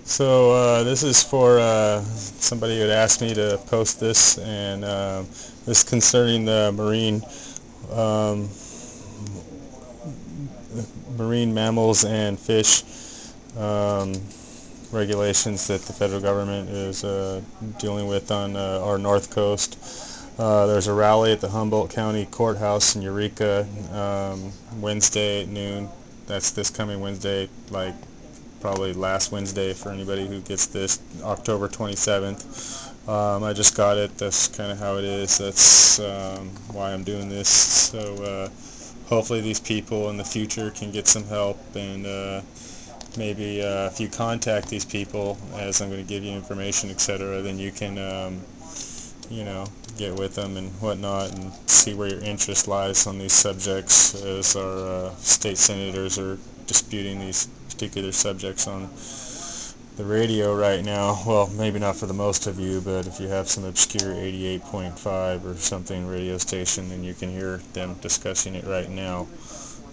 This is for somebody who had asked me to post this, and this is concerning the um, marine mammals and fish um, regulations that the federal government is dealing with on our north coast. There's a rally at the Humboldt County Courthouse in Eureka Wednesday at noon. That's this coming Wednesday, like probably last Wednesday for anybody who gets this, October 27th. I just got it. That's kind of how it is. That's why I'm doing this. So hopefully these people in the future can get some help, and maybe if you contact these people, as I'm going to give you information, etc., then you can get with them and whatnot and see where your interest lies on these subjects, as our state senators are disputing these particular subjects on the radio right now. Well, maybe not for the most of you, but if you have some obscure 88.5 or something radio station, then you can hear them discussing it right now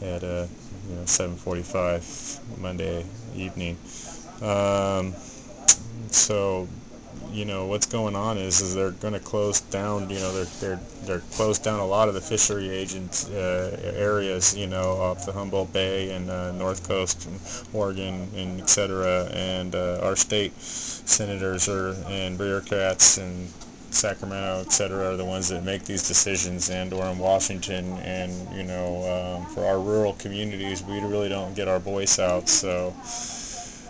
at 7:45 Monday evening. So what's going on is they're going to close down. They're closed down a lot of the fishery agent areas, off the Humboldt Bay and North Coast and Oregon and etc. And our state senators and bureaucrats and Sacramento, etc., are the ones that make these decisions, or in Washington. And for our rural communities, we really don't get our voice out. So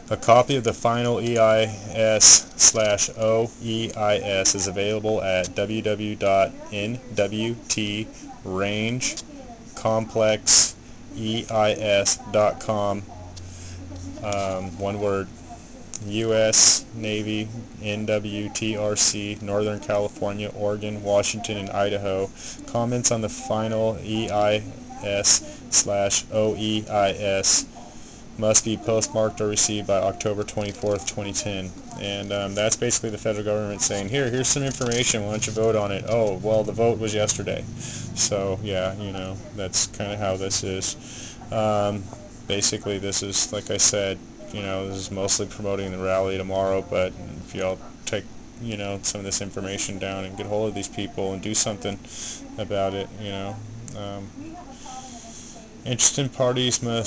a copy of the final EIS/OEIS is available at www.nwtrangeComplexEIS.com. One word: U.S. Navy, NWTRC, Northern California, Oregon, Washington, and Idaho. Comments on the final EIS/OEIS must be postmarked or received by October 24th, 2010. And that's basically the federal government saying, here's some information, why don't you vote on it? Oh, well, the vote was yesterday. So, yeah, that's kind of how this is. Basically, this is, like I said, this is mostly promoting the rally tomorrow, but if y'all take, some of this information down and get hold of these people and do something about it, Interested parties may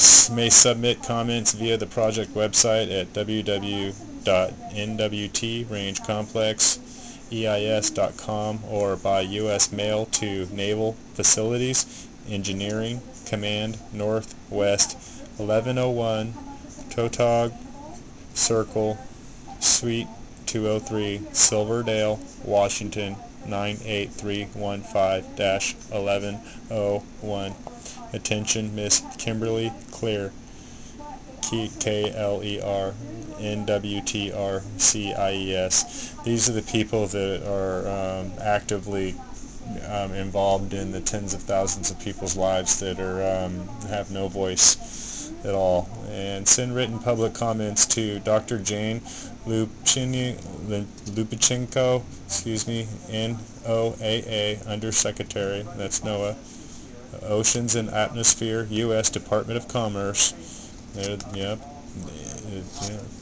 submit comments via the project website at www.nwtrangeComplexEIS.com or by U.S. mail to Naval Facilities, Engineering Command, Northwest 1101 Tautog Circle, Suite 203, Silverdale, Washington 98315-1101. Attention, Miss Kimberly Clear, K-L-E-R, NWTRCIES. These are the people that are actively involved in the tens of thousands of people's lives that are have no voice at all. And send written public comments to Dr. Jane Lupachenko, NOAA, Undersecretary, that's NOAA, Oceans and Atmosphere, U.S. Department of Commerce.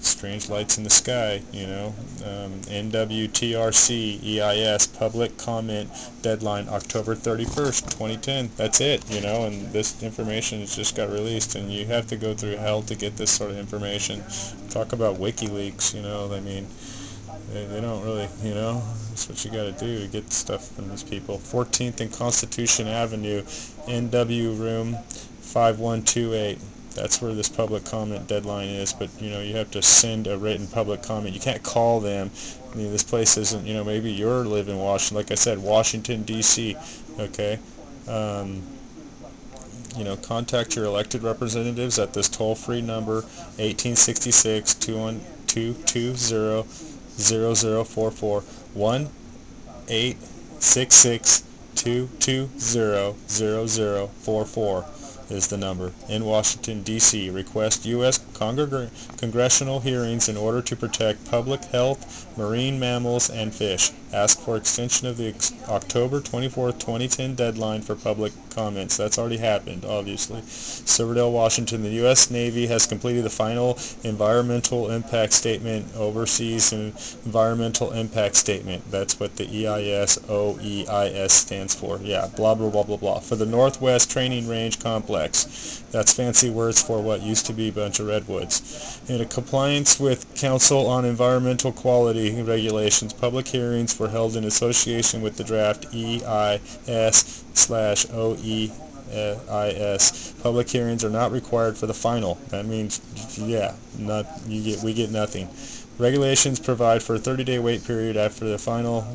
Strange lights in the sky, NWTRC EIS public comment deadline October 31st, 2010. That's it, and this information has just got released, and you have to go through hell to get this sort of information. Talk about WikiLeaks, they don't really, that's what you got to do to get stuff from these people. 14th and Constitution Avenue, NW Room 5128. That's where this public comment deadline is, but you have to send a written public comment. You can't call them. This place isn't, maybe you're living in Washington, like I said, Washington D.C. Okay, contact your elected representatives at this toll-free number 1866-220-0044 1-866-220-0044 is the number. In Washington, D.C., request U.S. congressional hearings in order to protect public health, marine mammals, and fish. Ask for extension of the October 24, 2010 deadline for public comments. That's already happened, obviously. Silverdale, Washington. The U.S. Navy has completed the final environmental impact statement, overseas environmental impact statement. That's what the EIS stands for. Yeah, blah, blah, blah, blah, blah. For the Northwest Training Range Complex. That's fancy words for what used to be a bunch of redwoods. In compliance with Council on Environmental Quality Regulations, public hearings were held in association with the draft EIS/OEIS. Public hearings are not required for the final. That means, yeah, we get nothing. Regulations provide for a 30-day wait period after the final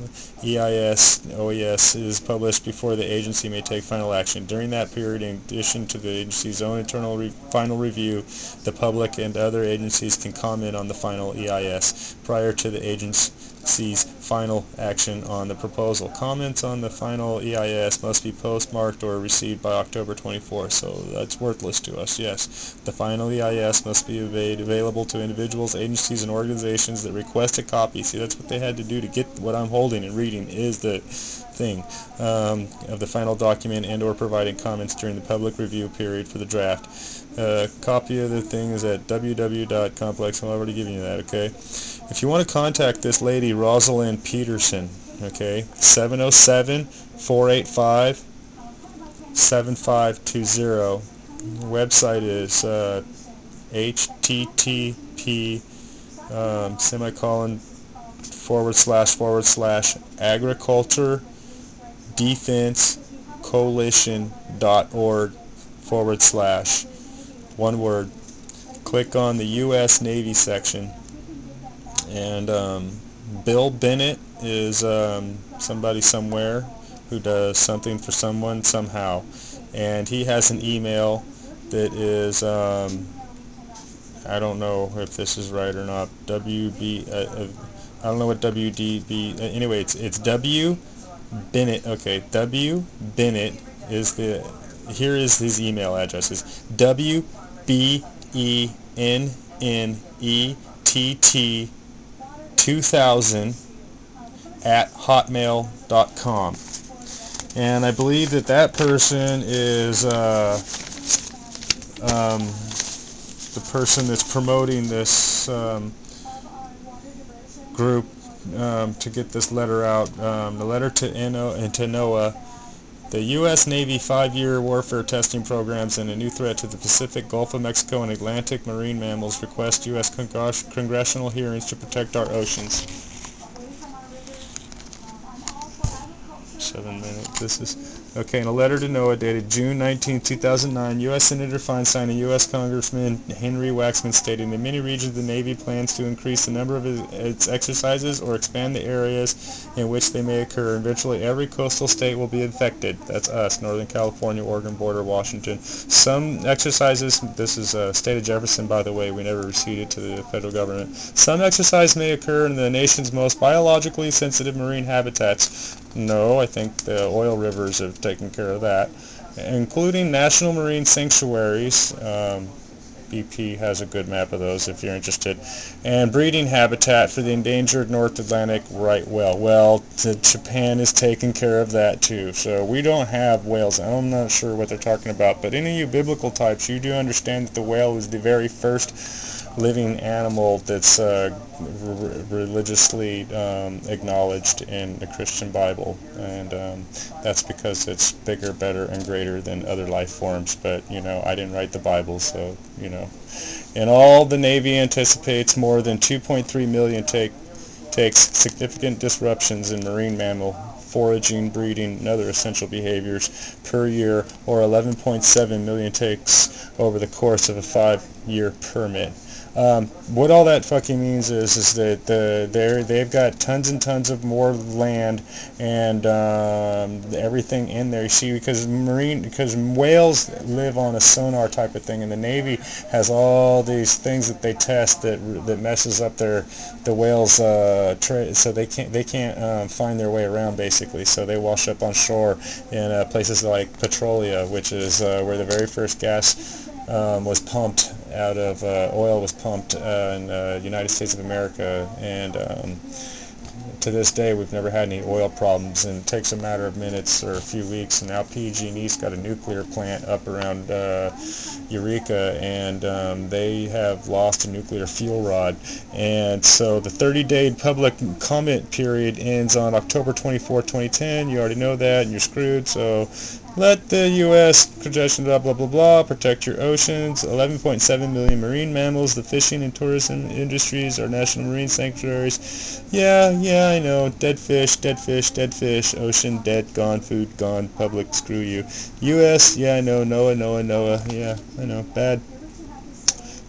EIS/OES is published before the agency may take final action. During that period, in addition to the agency's own internal final review, the public and other agencies can comment on the final EIS prior to the agency's final action on the proposal. Comments on the final EIS must be postmarked or received by October 24th, so that's worthless to us, yes. The final EIS must be made available to individuals, agencies, and organizations that request a copy. See, that's what they had to do to get what I'm holding and reading is the thing of the final document and or providing comments during the public review period for the draft. Copy of the thing is at www.complex. I'm already giving you that, okay? If you want to contact this lady, Rosalind Peterson, okay, 707-485-7520. Website is http //agriculturedefensecoalition.org/ one word. Click on the U.S. Navy section, and Bill Bennett is somebody somewhere who does something for someone somehow, and he has an email that is I don't know if this is right or not. WB I don't know what WDB anyway, it's W Bennett. Okay, W Bennett is the here is his email address is WBENNETT2000 @hotmail.com, and I believe that person is the person that's promoting this group to get this letter out. The letter to NOAA, the U.S. Navy 5-year warfare testing programs and a new threat to the Pacific, Gulf of Mexico, and Atlantic marine mammals request U.S. congressional hearings to protect our oceans. 7 minutes. This is okay. In a letter to NOAA dated June 19, 2009, U.S. Senator Feinstein and U.S. Congressman Henry Waxman stating in many regions the Navy plans to increase the number of its exercises or expand the areas in which they may occur. Eventually, every coastal state will be affected. That's us, Northern California, Oregon border, Washington. Some exercises, this is state of Jefferson, by the way, we never ceded to the federal government. Some exercise may occur in the nation's most biologically sensitive marine habitats. No, I think the oil rivers have taken care of that, including national marine sanctuaries. BP has a good map of those if you're interested. And breeding habitat for the endangered North Atlantic right whale. Well, Japan is taking care of that too. So we don't have whales. I'm not sure what they're talking about, but any of you biblical types, you do understand that the whale is the very first living animal that's religiously acknowledged in the Christian Bible, and that's because it's bigger, better, and greater than other life forms. But you know, I didn't write the Bible, so you know. In all, the Navy anticipates more than 2.3 million takes significant disruptions in marine mammal foraging, breeding, and other essential behaviors per year, or 11.7 million takes over the course of a 5-year permit. What all that fucking means is that they've got tons and tons of more land and everything in there. You see, because whales live on a sonar type of thing, and the Navy has all these things that they test that messes up the whales' so they can't find their way around basically. So they wash up on shore in places like Petrolia, which is where the very first gas was pumped out of oil was pumped in the United States of America, and to this day, we've never had any oil problems, and it takes a matter of minutes or a few weeks. And now PG&E's got a nuclear plant up around Eureka, and they have lost a nuclear fuel rod. And so the 30-day public comment period ends on October 24, 2010. You already know that, and you're screwed. So let the U.S. congestion blah blah blah blah protect your oceans. 11.7 million marine mammals. The fishing and tourism industries are national marine sanctuaries. Yeah, I know. Dead fish, dead fish, dead fish. Ocean dead, gone. Food gone. Public, screw you. U.S. Yeah, I know. Noah. Yeah, I know. Bad.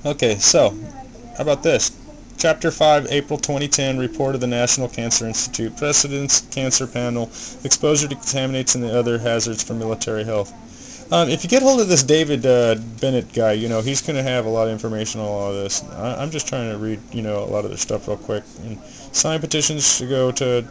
Okay, so how about this? Chapter 5, April 2010, report of the National Cancer Institute. Precedence, Cancer Panel, exposure to contaminants and the other hazards for military health. If you get hold of this David Bennett guy, he's going to have a lot of information on all of this. I'm just trying to read, a lot of their stuff real quick. And sign petitions should go to,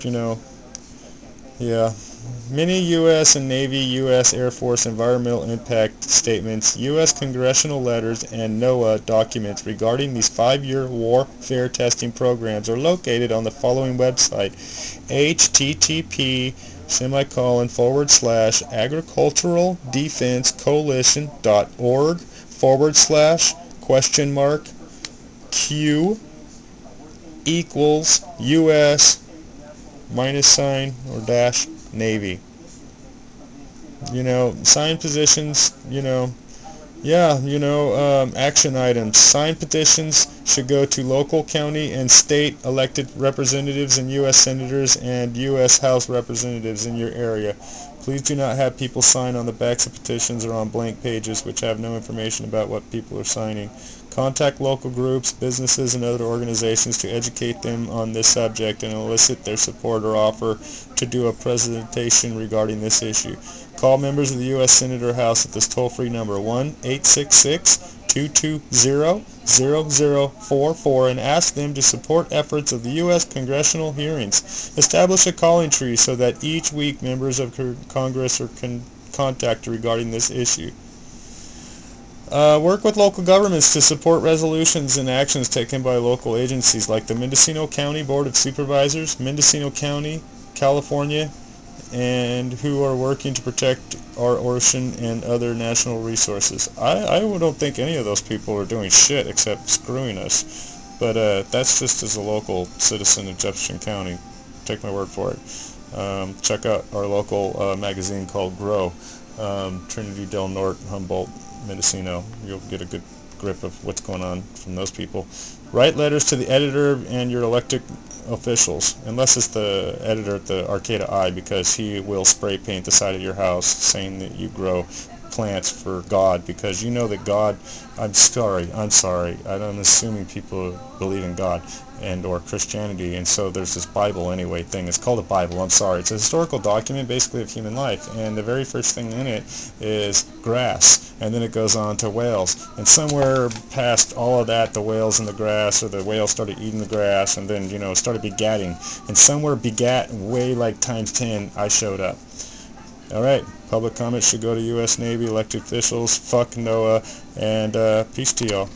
many U.S. and Navy, U.S. Air Force environmental impact statements, U.S. congressional letters, and NOAA documents regarding these 5-year warfare testing programs are located on the following website, http://agricultural-defense-U.S-sign sign positions, action items. Sign petitions should go to local, county, and state elected representatives and U.S. senators and U.S. House representatives in your area. Please do not have people sign on the backs of petitions or on blank pages which have no information about what people are signing. Contact local groups, businesses, and other organizations to educate them on this subject and elicit their support or offer to do a presentation regarding this issue. Call members of the U.S. Senate or House at this toll-free number, 1-866-220-0044, and ask them to support efforts of the U.S. congressional hearings. Establish a calling tree so that each week members of Congress are contacted regarding this issue. Work with local governments to support resolutions and actions taken by local agencies like the Mendocino County Board of Supervisors, Mendocino County, California, and who are working to protect our ocean and other national resources. I don't think any of those people are doing shit except screwing us, but that's just as a local citizen of Jefferson County. Take my word for it. Check out our local magazine called Grow, Trinity Del Norte, Humboldt, Mendocino. You'll get a good grip of what's going on from those people. Write letters to the editor and your elected officials, unless it's the editor at the Arcata Eye, because he will spray paint the side of your house saying that you grow plants for God, because you know that God, I'm sorry, I'm assuming people believe in God and or Christianity, and so there's this Bible anyway thing. It's called a Bible, I'm sorry. It's a historical document basically of human life, and the very first thing in it is grass, and then it goes on to whales, and somewhere past all of that, the whales and the grass, or the whales started eating the grass, and then started begatting, and somewhere begat way like times 10 I showed up. Alright, public comments should go to U.S. Navy elected officials. Fuck NOAA, and peace to y'all.